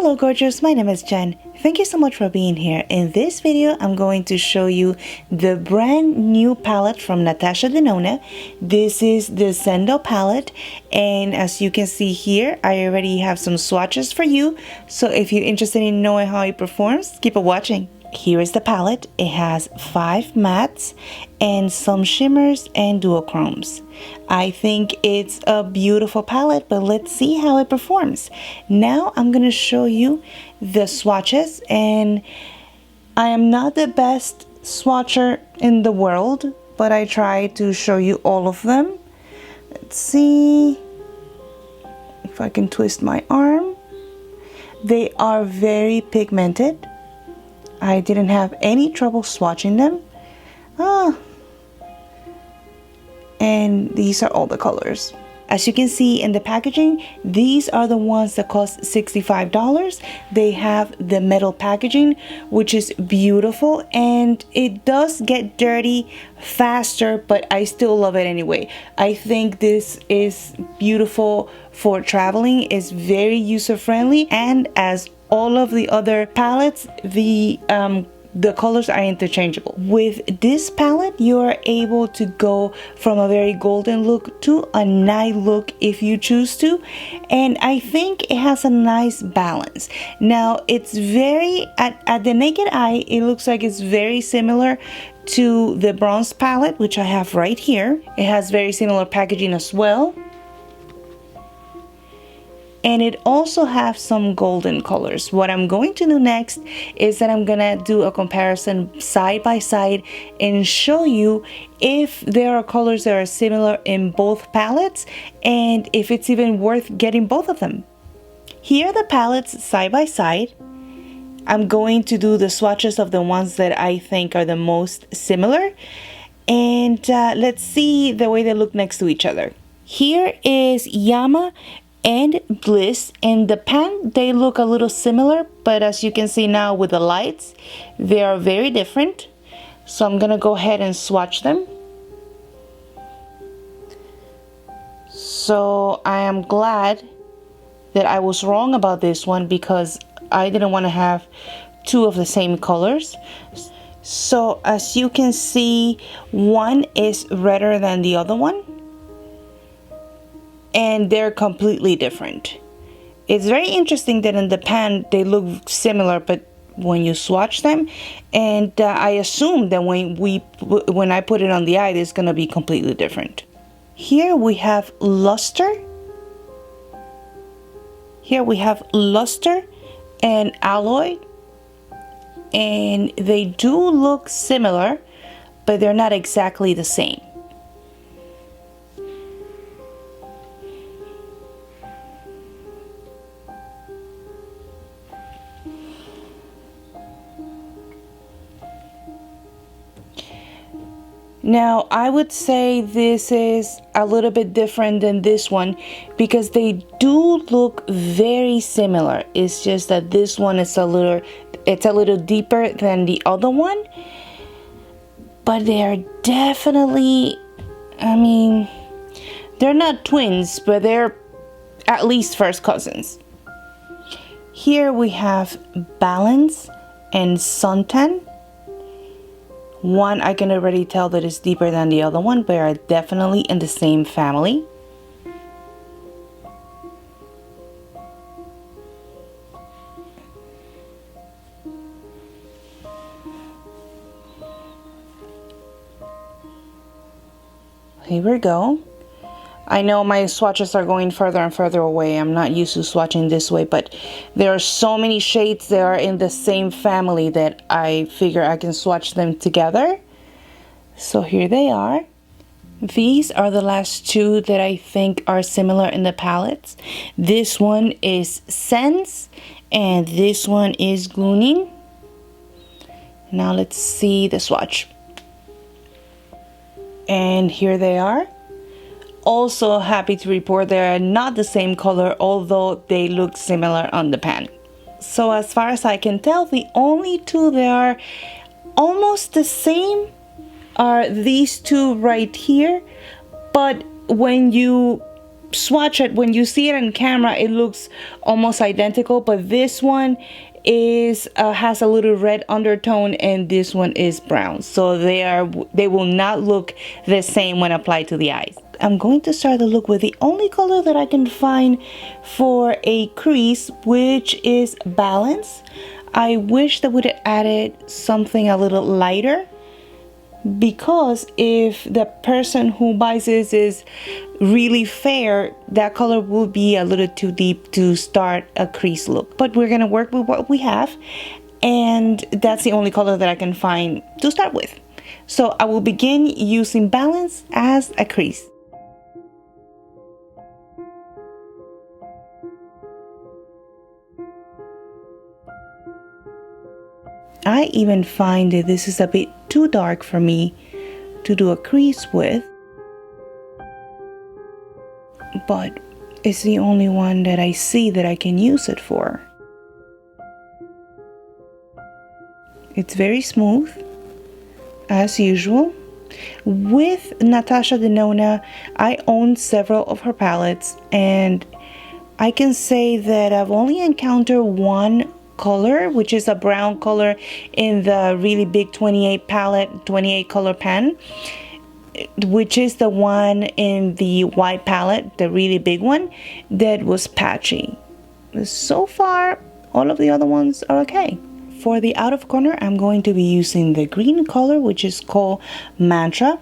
Hello gorgeous, my name is Jen. Thank you so much for being here. In this video, I'm going to show you the brand new palette from Natasha Denona. This is the ZENDO palette, and as you can see here, I already have some swatches for you. So if you're interested in knowing how it performs, keep on watching. Here is the palette. It has 5 mattes and some shimmers and duochromes. I think it's a beautiful palette, but let's see how it performs. Now I'm going to show you the swatches, and I am not the best swatcher in the world, but I try to show you all of them. Let's see if I can twist my arm. They are very pigmented. I didn't have any trouble swatching them. And these are all the colors. As you can see in the packaging, these are the ones that cost $65. They have the metal packaging, which is beautiful, and it does get dirty faster, but I still love it anyway. I think this is beautiful for traveling. It's very user-friendly, and as all of the other palettes, the colors are interchangeable. With this palette, you are able to go from a very golden look to a night look if you choose to, and I think it has a nice balance. Now it's very, at the naked eye, it looks like it's very similar to the bronze palette, which I have right here. It has very similar packaging as well. And it also has some golden colors. What I'm going to do next is that I'm gonna do a comparison side by side and show you if there are colors that are similar in both palettes and if it's even worth getting both of them. Here are the palettes side by side. I'm going to do the swatches of the ones that I think are the most similar, and let's see the way they look next to each other. Here is Yama and Bliss. In the pan, they look a little similar, but as you can see now with the lights, they are very different. So I'm gonna go ahead and swatch them. So I am glad that I was wrong about this one, because I didn't want to have two of the same colors. So as you can see, one is redder than the other one, and they're completely different. It's very interesting that in the pan they look similar, but when you swatch them, and I assume that when I put it on the eye, it's gonna be completely different. Here we have luster. Here we have luster and alloy, and they do look similar, but they're not exactly the same. Now, I would say this is a little bit different than this one because they do look very similar. It's just that this one is a little deeper than the other one. But they are definitely, I mean, they're not twins, but they're at least first cousins. Here we have Balance and Suntan. One I can already tell that is deeper than the other one, but are definitely in the same family. Here we go. I know my swatches are going further and further away. I'm not used to swatching this way, but there are so many shades that are in the same family that I figure I can swatch them together. So here they are. These are the last two that I think are similar in the palettes. This one is Sense, and this one is Glooning. Now let's see the swatch. And here they are. Also happy to report they are not the same color, although they look similar on the pan. So as far as I can tell, the only two that are almost the same are these two right here, but when you swatch it, when you see it on camera, it looks almost identical, but this one is has a little red undertone and this one is brown, so they will not look the same when applied to the eyes. I'm going to start the look with the only color that I can find for a crease, which is Balance. I wish that would have added something a little lighter, because if the person who buys this is really fair, that color will be a little too deep to start a crease look. But we're gonna work with what we have, and that's the only color that I can find to start with. So I will begin using Balance as a crease. I even find that this is a bit too dark for me to do a crease with, but it's the only one that I see that I can use it for. It's very smooth, as usual. With Natasha Denona, I own several of her palettes, and I can say that I've only encountered one color, which is a brown color in the really big 28 palette, 28 color pan, which is the one in the white palette, the really big one, that was patchy. So far, all of the other ones are okay. For the out of corner, I'm going to be using the green color, which is called Mantra.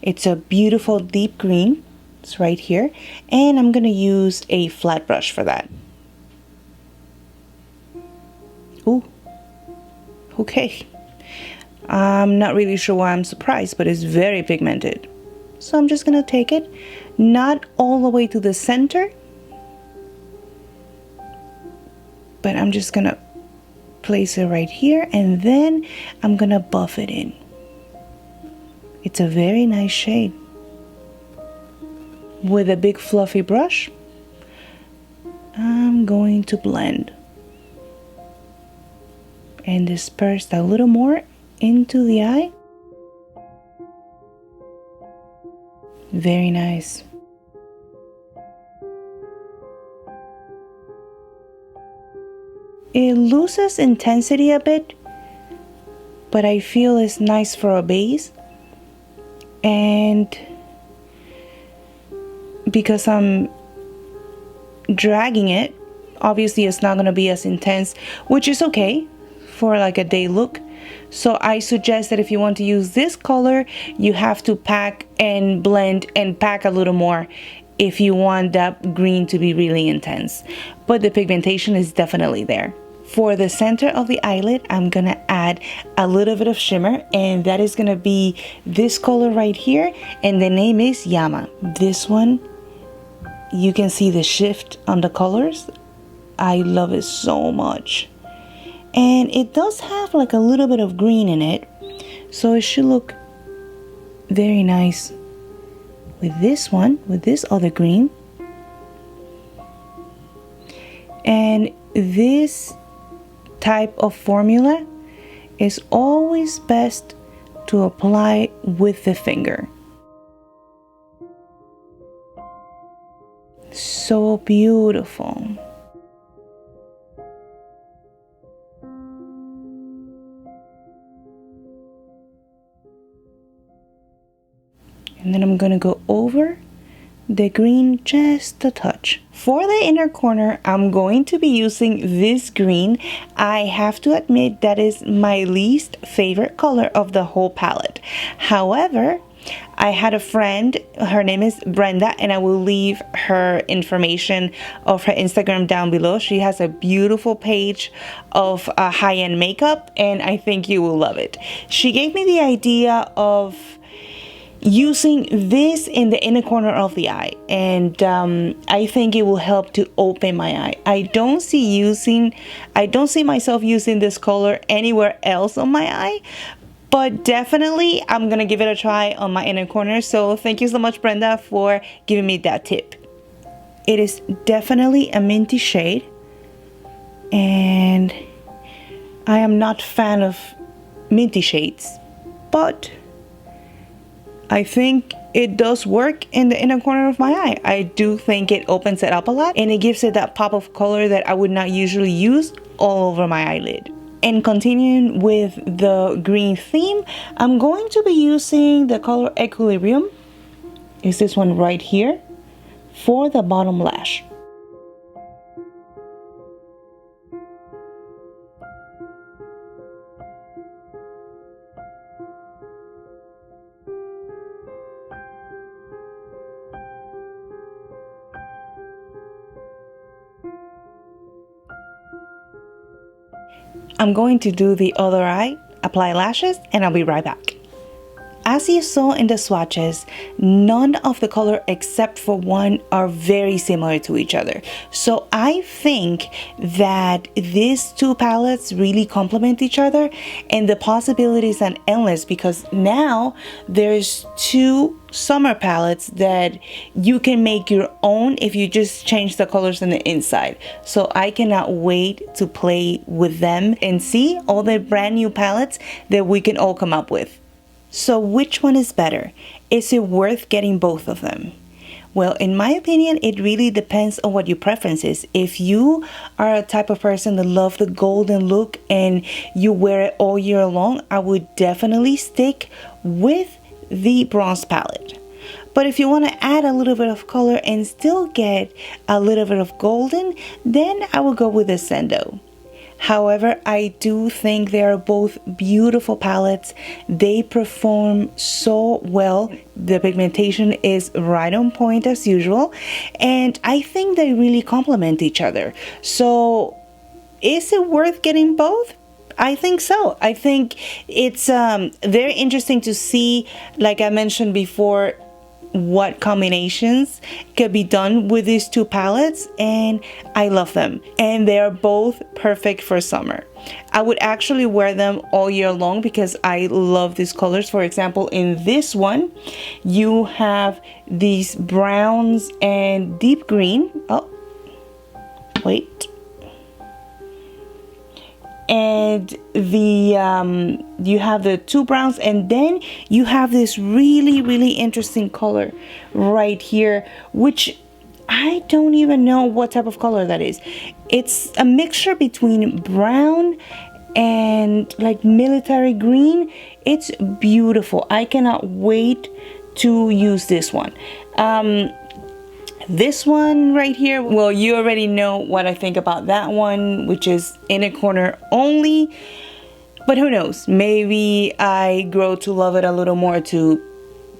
It's a beautiful deep green. It's right here. And I'm going to use a flat brush for that. Ooh, okay. I'm not really sure why I'm surprised, but it's very pigmented. So I'm just gonna take it, not all the way to the center, but I'm just gonna place it right here, and then I'm gonna buff it in. It's a very nice shade. With a big fluffy brush, I'm going to blend and disperse a little more into the eye. Very nice. It loses intensity a bit, but I feel it's nice for a base. And because I'm dragging it, obviously it's not going to be as intense, which is okay for like a day look. So I suggest that if you want to use this color, you have to pack and blend and pack a little more if you want that green to be really intense. But the pigmentation is definitely there. For the center of the eyelid, I'm gonna add a little bit of shimmer, and that is gonna be this color right here, and the name is Yama. This one, you can see the shift on the colors. I love it so much. And it does have like a little bit of green in it, so it should look very nice with this one, with this other green. And this type of formula is always best to apply with the finger. So beautiful. And then I'm gonna go over the green just a touch. For the inner corner, I'm going to be using this green. I have to admit that is my least favorite color of the whole palette. However, I had a friend, her name is Brenda, and I will leave her information of her Instagram down below. She has a beautiful page of high-end makeup, and I think you will love it. She gave me the idea of using this in the inner corner of the eye, and I think it will help to open my eye. I don't see myself using this color anywhere else on my eye, but definitely I'm gonna give it a try on my inner corner. So thank you so much, Brenda, for giving me that tip. It is definitely a minty shade, and I am not a fan of minty shades, but I think it does work in the inner corner of my eye. I do think it opens it up a lot and it gives it that pop of color that I would not usually use all over my eyelid. And continuing with the green theme, I'm going to be using the color Equilibrium. Is this one right here for the bottom lash. I'm going to do the other eye, apply lashes, and I'll be right back. As you saw in the swatches, none of the color except for one are very similar to each other. So I think that these two palettes really complement each other, and the possibilities are endless because now there's two summer palettes that you can make your own if you just change the colors on the inside. So I cannot wait to play with them and see all the brand new palettes that we can all come up with. So which one is better? Is it worth getting both of them? Well, in my opinion, it really depends on what your preference is. If you are a type of person that love the golden look and you wear it all year long, I would definitely stick with the bronze palette. But if you want to add a little bit of color and still get a little bit of golden, then I will go with the ZENDO. However, I do think they are both beautiful palettes. They perform so well. The pigmentation is right on point as usual. And I think they really complement each other. So is it worth getting both? I think so. I think it's very interesting to see, like I mentioned before, what combinations could be done with these two palettes, and I love them, and they are both perfect for summer. I would actually wear them all year long because I love these colors. For example, in this one you have these browns and deep green. Oh wait, and the you have the two browns, and then you have this really interesting color right here, which I don't even know what type of color that is. It's a mixture between brown and like military green. It's beautiful. I cannot wait to use this one. This one right here, well, you already know what I think about that one, which is inner corner only. But who knows? Maybe I grow to love it a little more to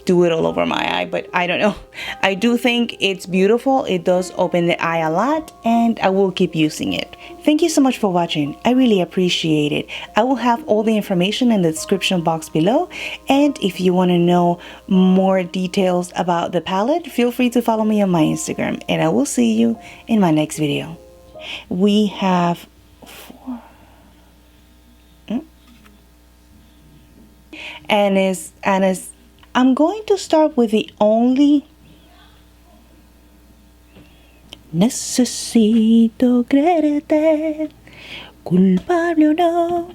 do it all over my eye, but I don't know. I do think it's beautiful. It does open the eye a lot, and I will keep using it. Thank you so much for watching. I really appreciate it. I will have all the information in the description box below, and if you want to know more details about the palette, feel free to follow me on my Instagram, and I will see you in my next video. We have 4 and I'm going to start with the only. Necesito creerte, culpable o no.